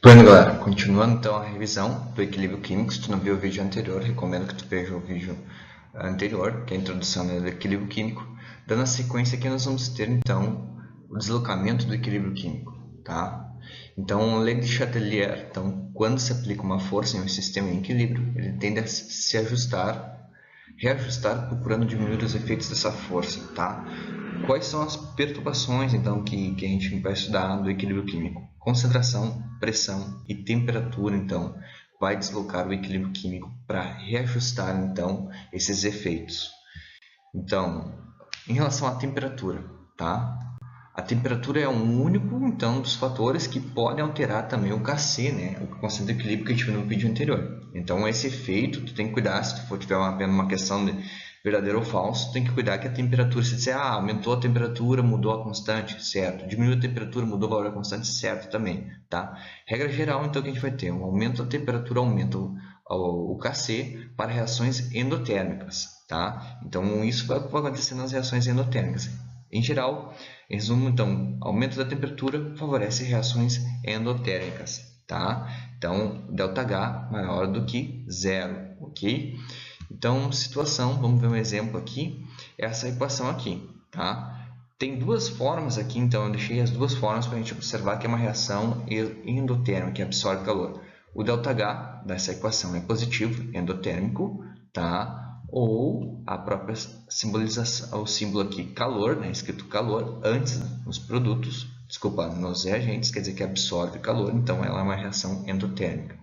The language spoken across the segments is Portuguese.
Bueno, galera, continuando então a revisão do equilíbrio químico. Se tu não viu o vídeo anterior, recomendo que tu veja o vídeo anterior, que é a introdução do equilíbrio químico. Dando a sequência aqui, nós vamos ter então o deslocamento do equilíbrio químico, tá? Então, a lei de Chatelier, então, quando se aplica uma força em um sistema em equilíbrio, ele tende a se reajustar procurando diminuir os efeitos dessa força, tá? Quais são as perturbações, então, que a gente vai estudar do equilíbrio químico? Concentração, pressão e temperatura, então, vai deslocar o equilíbrio químico para reajustar, então, esses efeitos. Então, em relação à temperatura, tá? A temperatura é um único, então, dos fatores que podem alterar também o Kc, né? O conceito de equilíbrio que a gente viu no vídeo anterior. Então, esse efeito, tu tem que cuidar, se tu for tiver vendo uma questão de verdadeiro ou falso, tu tem que cuidar que a temperatura, se disser, aumentou a temperatura, mudou a constante, certo. Diminuiu a temperatura, mudou o valor da constante, certo também, tá? Regra geral, então, que a gente vai ter um aumento da temperatura, aumenta o Kc para reações endotérmicas, tá? Então, isso vai acontecer nas reações endotérmicas. Em geral, em resumo, então, aumento da temperatura favorece reações endotérmicas, tá? Então, ΔH maior do que zero, ok? Então, situação, vamos ver um exemplo aqui, essa equação aqui, tá? Tem duas formas aqui, então eu deixei as duas formas para a gente observar que é uma reação endotérmica, que absorve calor. O ΔH dessa equação é positivo, endotérmico, tá? Ou a própria simbolização, o símbolo aqui calor, né, escrito calor, antes nos produtos, desculpa, nos reagentes, quer dizer que absorve calor, então ela é uma reação endotérmica.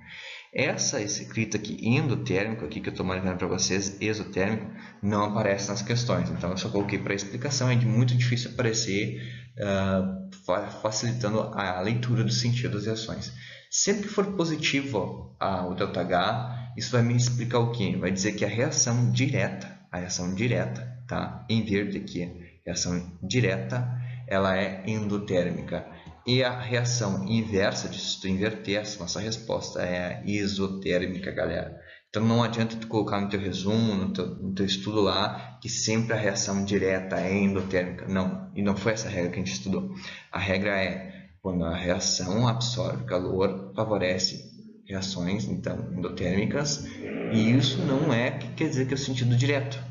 Essa escrita aqui, endotérmico, aqui que eu estou marcando para vocês, exotérmico, não aparece nas questões, então eu só coloquei para explicação, é muito difícil aparecer, facilitando a leitura do sentido das reações. Sempre que for positivo o ΔH, isso vai me explicar o quê? Vai dizer que a reação direta, tá? Em verde aqui, reação direta, ela é endotérmica. E a reação inversa, se tu inverter, essa nossa resposta é isotérmica, galera. Então não adianta tu colocar no teu resumo, no teu estudo lá, que sempre a reação direta é endotérmica. Não, e não foi essa a regra que a gente estudou. A regra é, quando a reação absorve calor, favorece reações então endotérmicas, e isso não é que quer dizer que é o sentido direto.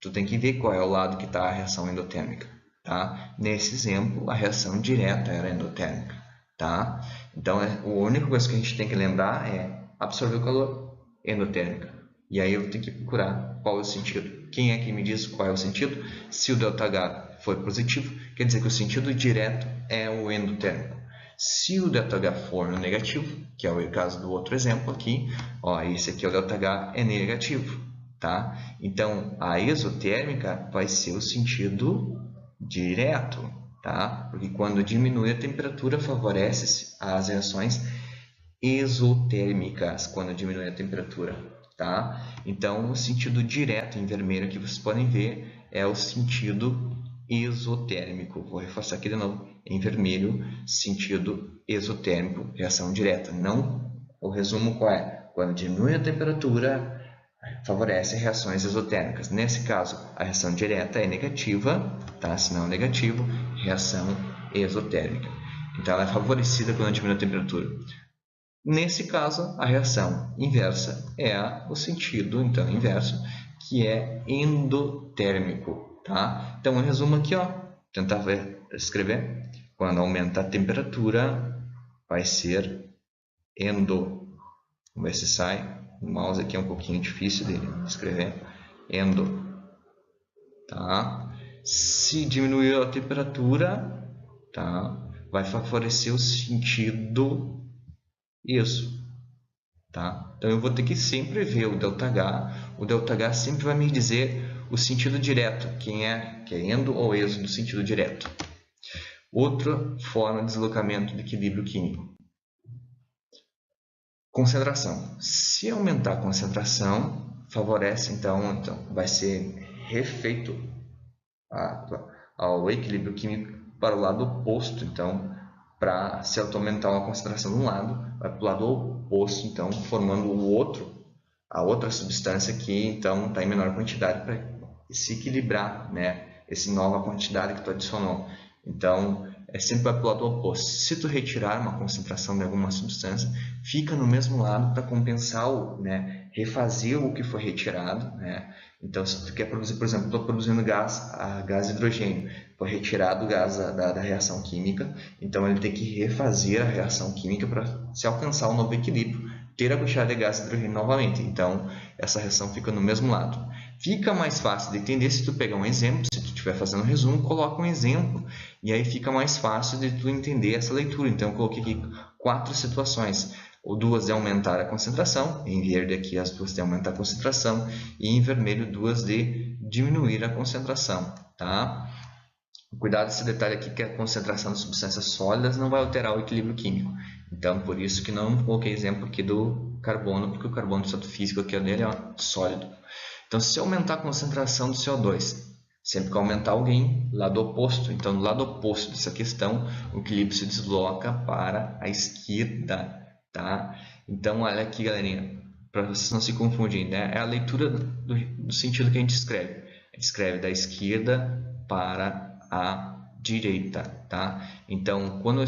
Tu tem que ver qual é o lado que está a reação endotérmica, tá? Nesse exemplo, a reação direta era endotérmica, tá? Então, a única coisa que a gente tem que lembrar é absorver o calor, endotérmica. E aí eu tenho que procurar qual é o sentido. Quem é que me diz qual é o sentido? Se o ΔH for positivo, quer dizer que o sentido direto é o endotérmico. Se o ΔH for negativo, que é o caso do outro exemplo aqui, ó, esse aqui é o ΔH é negativo, tá? Então, a exotérmica vai ser o sentido direto, tá? Porque quando diminui a temperatura, favorece as reações exotérmicas, quando diminui a temperatura, tá? Então, o sentido direto em vermelho que vocês podem ver é o sentido exotérmico. Vou reforçar aqui de novo. Em vermelho, sentido exotérmico, reação direta. Não, o resumo qual é? Quando diminui a temperatura, favorece reações exotérmicas. Nesse caso, a reação direta é negativa, tá? Sinal negativo, reação exotérmica. Então, ela é favorecida quando diminui a temperatura. Nesse caso, a reação inversa é o sentido, então, inverso, que é endotérmico, tá? Então, em resumo aqui, ó, tentar escrever. Quando aumenta a temperatura, vai ser endo. Vamos ver se sai. O mouse aqui é um pouquinho difícil de escrever. Endo. Tá? Se diminuir a temperatura, tá? Vai favorecer o sentido isso. Tá? Então eu vou ter que sempre ver o ΔH. O ΔH sempre vai me dizer o sentido direto, quem é, que é endo ou exo do sentido direto. Outra forma de deslocamento de equilíbrio químico. Concentração. Se aumentar a concentração, favorece então vai ser refeito ao equilíbrio químico para o lado oposto. Então, se aumentar uma concentração de um lado, vai para o lado oposto, então formando a outra substância que então está em menor quantidade para se equilibrar, né? Essa nova quantidade que tu adicionou. Então, sempre vai para o lado oposto. Se tu retirar uma concentração de alguma substância, fica no mesmo lado para compensar, refazer o que foi retirado, Então, se tu quer produzir, por exemplo, estou produzindo gás hidrogênio, foi retirado o gás da reação química, então ele tem que refazer a reação química para se alcançar um novo equilíbrio, ter a quantidade de gás hidrogênio novamente. Então, essa reação fica no mesmo lado. Fica mais fácil de entender se tu pegar um exemplo, se tu estiver fazendo um resumo, coloca um exemplo, e aí fica mais fácil de tu entender essa leitura. Então, eu coloquei aqui 4 situações. Ou 2 de aumentar a concentração, em verde aqui as 2 de aumentar a concentração, e em vermelho 2 de diminuir a concentração. Tá? Cuidado esse detalhe aqui, que a concentração de substâncias sólidas não vai alterar o equilíbrio químico. Então, por isso que não coloquei exemplo aqui do carbono, porque o carbono, o estado físico aqui dele é sólido. Então, se aumentar a concentração do CO2, sempre que aumentar alguém, lado oposto. Então, no lado oposto dessa questão, o equilíbrio se desloca para a esquerda. Tá? Então, olha aqui, galerinha, para vocês não se confundirem, é a leitura do sentido que a gente escreve. A gente escreve da esquerda para a direita. Tá? Então, quando eu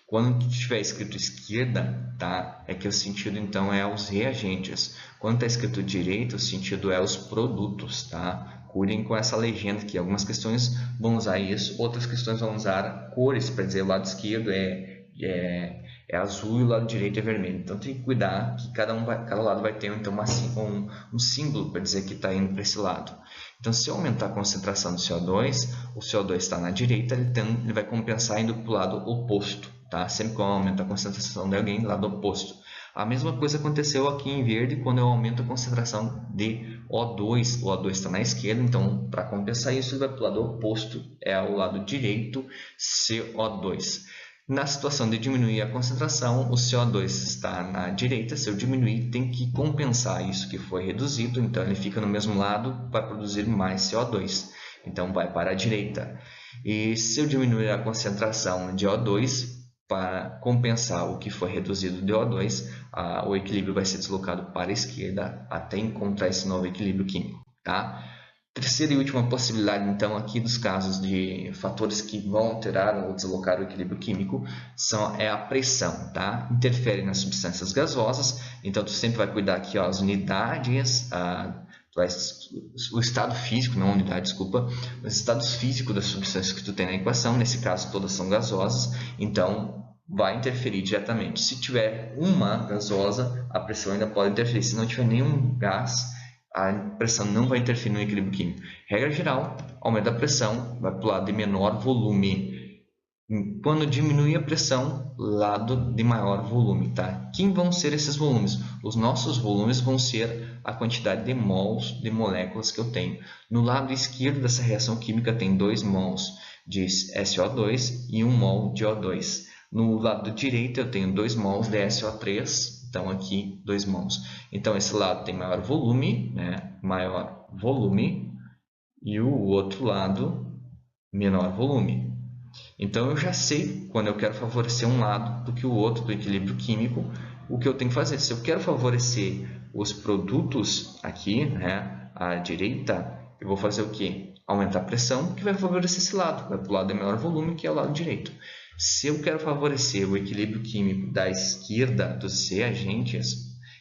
quando tiver escrito esquerda, tá? É que o sentido então é os reagentes. Quando está escrito direita, o sentido é os produtos, tá? Cuidem com essa legenda, que algumas questões vão usar isso, outras questões vão usar cores para dizer o lado esquerdo é azul e o lado direito é vermelho. Então tem que cuidar que cada lado vai ter então um símbolo para dizer que está indo para esse lado. Então, se eu aumentar a concentração do CO2, o CO2 está na direita, ele vai compensar indo para o lado oposto. Tá? Sempre que eu aumento a concentração de alguém, lado oposto. A mesma coisa aconteceu aqui em verde quando eu aumento a concentração de O2. O O2 está na esquerda, então para compensar isso ele vai para o lado oposto, é o lado direito, CO2. Na situação de diminuir a concentração, o CO2 está na direita. Se eu diminuir, tem que compensar isso que foi reduzido, então ele fica no mesmo lado, vai produzir mais CO2, então vai para a direita. E se eu diminuir a concentração de O2, para compensar o que foi reduzido de O2, o equilíbrio vai ser deslocado para a esquerda até encontrar esse novo equilíbrio químico. Tá? Terceira e última possibilidade, então, aqui dos casos de fatores que vão alterar ou deslocar o equilíbrio químico é a pressão. Tá? Interfere nas substâncias gasosas, então tu sempre vai cuidar aqui, ó, as unidades, o estado físico, não a unidade, desculpa, os estados físicos das substâncias que tu tem na equação, nesse caso todas são gasosas, então vai interferir diretamente. Se tiver uma gasosa, a pressão ainda pode interferir. Se não tiver nenhum gás, a pressão não vai interferir no equilíbrio químico. Regra geral, aumenta a pressão, vai para o lado de menor volume. Quando diminui a pressão, lado de maior volume. Tá? Quem vão ser esses volumes? Os nossos volumes vão ser a quantidade de mols de moléculas que eu tenho. No lado esquerdo dessa reação química tem 2 mols de SO2 e 1 mol de O2. No lado direito eu tenho 2 mols de SO3, então aqui 2 mols. Então esse lado tem maior volume, maior volume, e o outro lado menor volume. Então eu já sei, quando eu quero favorecer um lado do que o outro do equilíbrio químico, o que eu tenho que fazer. Se eu quero favorecer os produtos aqui, à direita, eu vou fazer o quê? Aumentar a pressão, que vai favorecer esse lado, vai para o lado de maior volume, que é o lado direito. Se eu quero favorecer o equilíbrio químico da esquerda dos reagentes,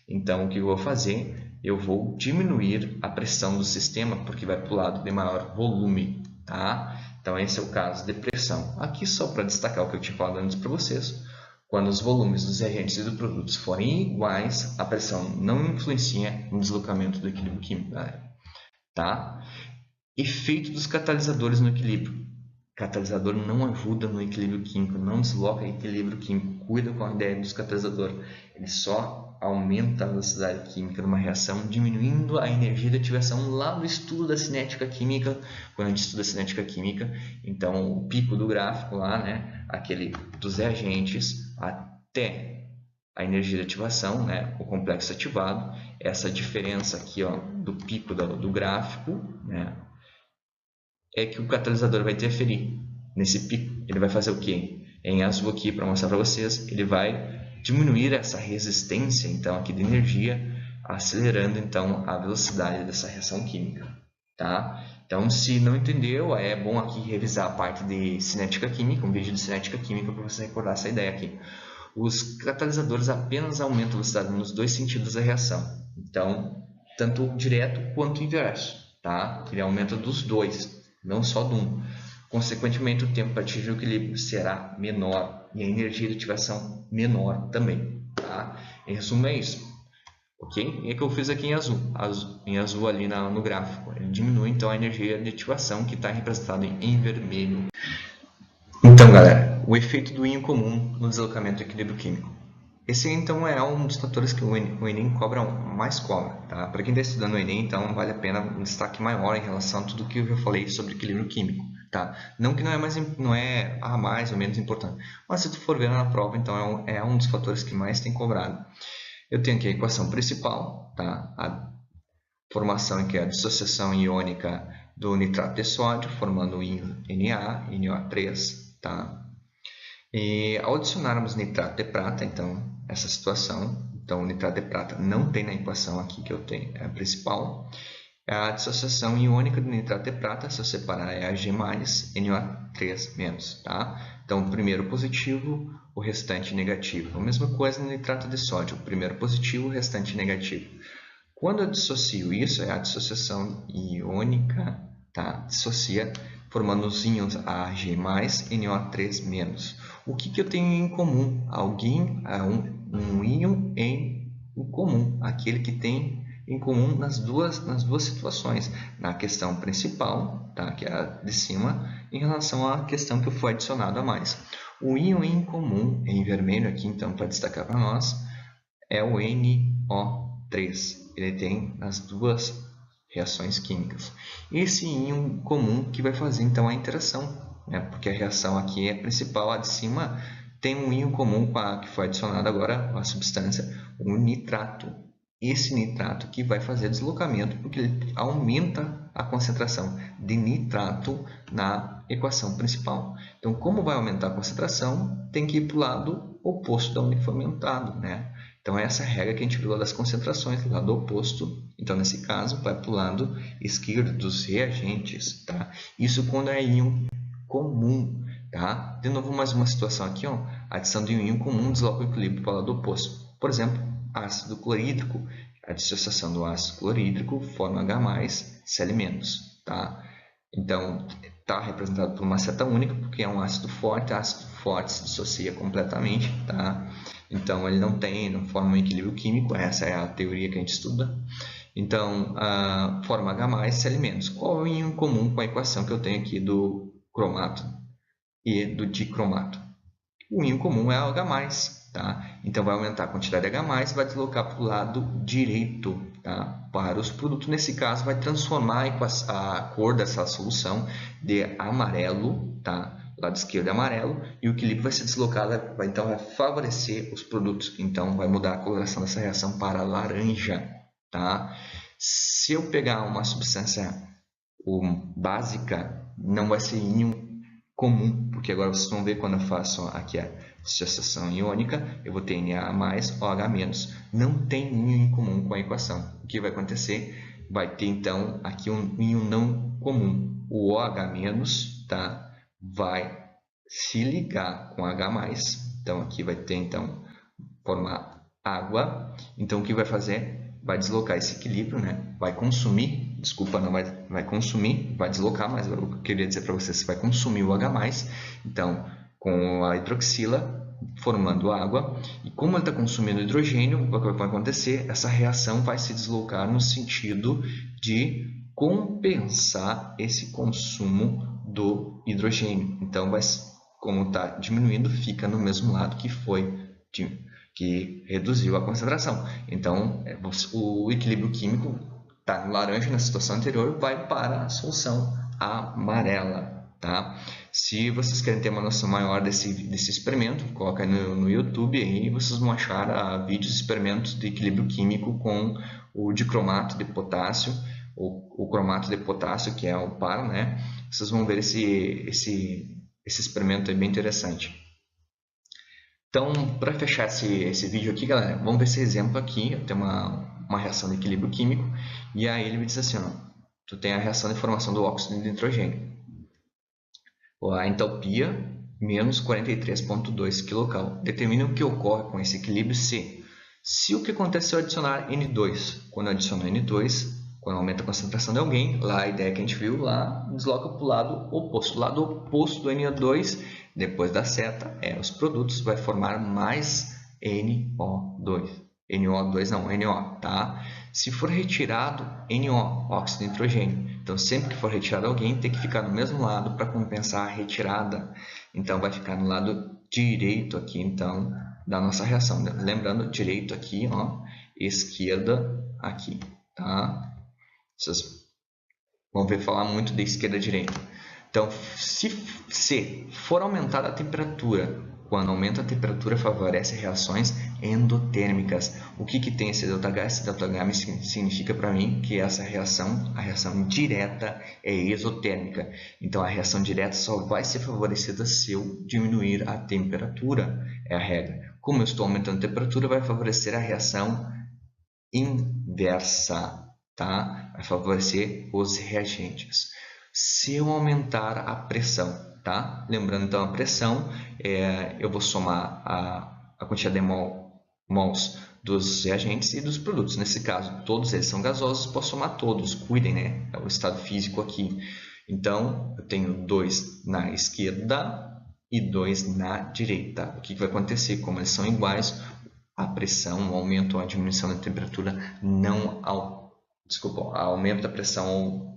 então o que eu vou fazer? Eu vou diminuir a pressão do sistema, porque vai para o lado de maior volume. Tá? Então esse é o caso de pressão. Aqui só para destacar o que eu tinha falado antes para vocês, quando os volumes dos reagentes e dos produtos forem iguais, a pressão não influencia no deslocamento do equilíbrio químico, galera. Tá? Efeito dos catalisadores no equilíbrio. Catalisador não ajuda no equilíbrio químico, não desloca o equilíbrio químico. Cuida com a ideia dos catalisadores. Ele só aumenta a velocidade química de uma reação, diminuindo a energia de ativação lá do estudo da cinética química. Quando a gente estuda a cinética química, então o pico do gráfico lá, aquele dos reagentes até a energia de ativação, o complexo ativado, essa diferença aqui, ó, do pico do gráfico, é que o catalisador vai interferir nesse pico. Ele vai fazer o quê? Em azul aqui para mostrar para vocês, ele vai diminuir essa resistência então aqui de energia, acelerando então a velocidade dessa reação química, tá? Então, se não entendeu, é bom aqui revisar a parte de cinética química, um vídeo de cinética química para você recordar essa ideia aqui. Os catalisadores apenas aumentam a velocidade nos dois sentidos da reação. Então, tanto direto quanto inverso, tá? Ele aumenta dos dois, não só de um. Consequentemente, o tempo para atingir o equilíbrio será menor e a energia de ativação menor também, tá? Em resumo, é isso. Ok? E é que eu fiz aqui em azul ali no gráfico. Ele diminui então a energia de ativação que está representada em vermelho. Então, galera, o efeito do íon comum no deslocamento do equilíbrio químico. Esse então é um dos fatores que o Enem mais cobra, tá? Para quem está estudando o Enem, então vale a pena um destaque maior em relação a tudo que eu já falei sobre equilíbrio químico, tá? Não que não é mais ou menos importante, mas se tu for ver na prova, então é um dos fatores que mais tem cobrado. Eu tenho aqui a equação principal, tá? A formação que é a dissociação iônica do nitrato de sódio, formando o íon Na, NO3, tá? E ao adicionarmos nitrato de prata, então, essa situação, então o nitrato de prata não tem na equação aqui que eu tenho, é a principal. A dissociação iônica do nitrato de prata, se eu separar, é Ag+, NO3-, tá? Então, o primeiro positivo, o restante negativo. A mesma coisa no nitrato de sódio, o primeiro positivo, o restante negativo. Quando eu dissocio isso, é a dissociação iônica, tá? Dissocia, formando os íons Ag+, NO3-. O que eu tenho em comum? Um íon em comum, aquele que tem em comum nas duas situações, na questão principal, tá? Que é a de cima, em relação à questão que foi adicionado a mais. O íon em comum, em vermelho aqui, então, para destacar para nós, é o NO3. Ele tem as duas reações químicas. Esse íon comum que vai fazer, então, a interação, né? Porque a reação aqui é principal, a de cima tem um íon comum com a que foi adicionada agora, a substância, o nitrato. Esse nitrato que vai fazer deslocamento, porque ele aumenta a concentração de nitrato na equação principal. Então, como vai aumentar a concentração, tem que ir para o lado oposto da uniformitado, né? Então, essa é a regra que a gente viu lá das concentrações, do lado oposto. Então, nesse caso, vai para o lado esquerdo dos reagentes, tá? Isso quando é íon comum, tá? De novo, mais uma situação aqui, ó. A adição de um íon comum desloca o equilíbrio para o lado oposto. Por exemplo, ácido clorídrico. A dissociação do ácido clorídrico forma H+, Cl-, tá? Então, está representado por uma seta única, porque é um ácido forte. Ácido forte se dissocia completamente, tá? Então, ele não forma um equilíbrio químico. Essa é a teoria que a gente estuda. Então, forma H+, Cl-. Qual é o íon comum com a equação que eu tenho aqui do cromato e do dicromato? O íon comum é o H+, tá? Então, vai aumentar a quantidade de H+, vai deslocar para o lado direito, tá? Para os produtos. Nesse caso, vai transformar a cor dessa solução de amarelo, tá? O lado esquerdo é amarelo, e o equilíbrio vai ser deslocado, então vai favorecer os produtos. Então, vai mudar a coloração dessa reação para laranja, tá? Se eu pegar uma substância básica, não vai ser íon comum, porque agora vocês vão ver quando eu faço aqui a dissociação iônica, eu vou ter Na+, OH-. Não tem íon em comum com a equação. O que vai acontecer? Vai ter, então, aqui um íon não comum. O OH-, tá? Vai se ligar com H+. Então, aqui vai ter, então, formar água. Então, o que vai fazer? Vai deslocar esse equilíbrio, né? Vai consumir, desculpa, não vai consumir, vai deslocar, mas o que eu queria dizer para vocês, vai consumir o H+. Então, com a hidroxila, formando água, e como ele está consumindo hidrogênio, o que vai acontecer? Essa reação vai se deslocar no sentido de compensar esse consumo do hidrogênio. Então, como está diminuindo, fica no mesmo lado que reduziu a concentração. Então, o equilíbrio químico está no laranja na situação anterior, vai para a solução amarela, tá? Se vocês querem ter uma noção maior desse experimento, coloca aí no YouTube e vocês vão achar vídeos de experimentos de equilíbrio químico com o dicromato de potássio, o cromato de potássio, que é o par, né? Vocês vão ver esse experimento é bem interessante. Então, para fechar esse vídeo aqui, galera, vamos ver esse exemplo aqui. Eu tenho uma reação de equilíbrio químico, e aí ele me diz assim, ó, tu tem a reação de formação do óxido de nitrogênio. A entalpia, menos 43,2 kcal. Determina o que ocorre com esse equilíbrio se o que aconteceu é adicionar N2. Quando adiciona N2, quando aumenta a concentração de alguém, lá a ideia que a gente viu, lá desloca para o lado oposto. O lado oposto do NO2, depois da seta, os produtos, vai formar mais NO2. NO2 não, NO, tá? Se for retirado NO, óxido de nitrogênio, então sempre que for retirado alguém, tem que ficar no mesmo lado para compensar a retirada. Então vai ficar no lado direito aqui, então, da nossa reação. Lembrando, direito aqui, ó, esquerda aqui, tá? Vocês vão ver falar muito de esquerda a direita. Então, se for aumentada a temperatura, quando aumenta a temperatura, favorece reações endotérmicas. O que tem esse ΔH? Esse ΔH significa para mim que essa reação, a reação direta, é exotérmica. Então, a reação direta só vai ser favorecida se eu diminuir a temperatura, é a regra. Como eu estou aumentando a temperatura, vai favorecer a reação inversa, tá? Vai favorecer os reagentes. Se eu aumentar a pressão, tá? Lembrando então a pressão, eu vou somar a quantidade de mols dos reagentes e dos produtos. Nesse caso, todos eles são gasosos, posso somar todos, cuidem, né? É o estado físico aqui. Então, eu tenho 2 na esquerda e 2 na direita. O que vai acontecer? Como eles são iguais, a pressão, o aumento ou a diminuição da temperatura a aumento da pressão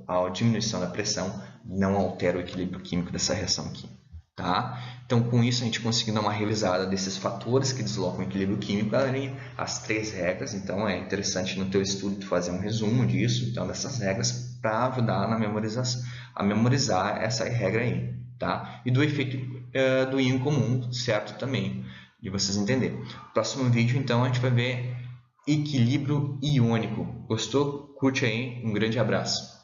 ou a diminuição da pressão não altera o equilíbrio químico dessa reação aqui, tá? Então, com isso, a gente conseguiu dar uma revisada desses fatores que deslocam o equilíbrio químico, galerinha, as 3 regras. Então, é interessante no teu estudo tu fazer um resumo disso, então, dessas regras, para ajudar a memorizar essa regra aí, tá? E do efeito do íon comum, certo, também, de vocês entenderem. No próximo vídeo, então, a gente vai ver equilíbrio iônico. Gostou? Curte aí, um grande abraço.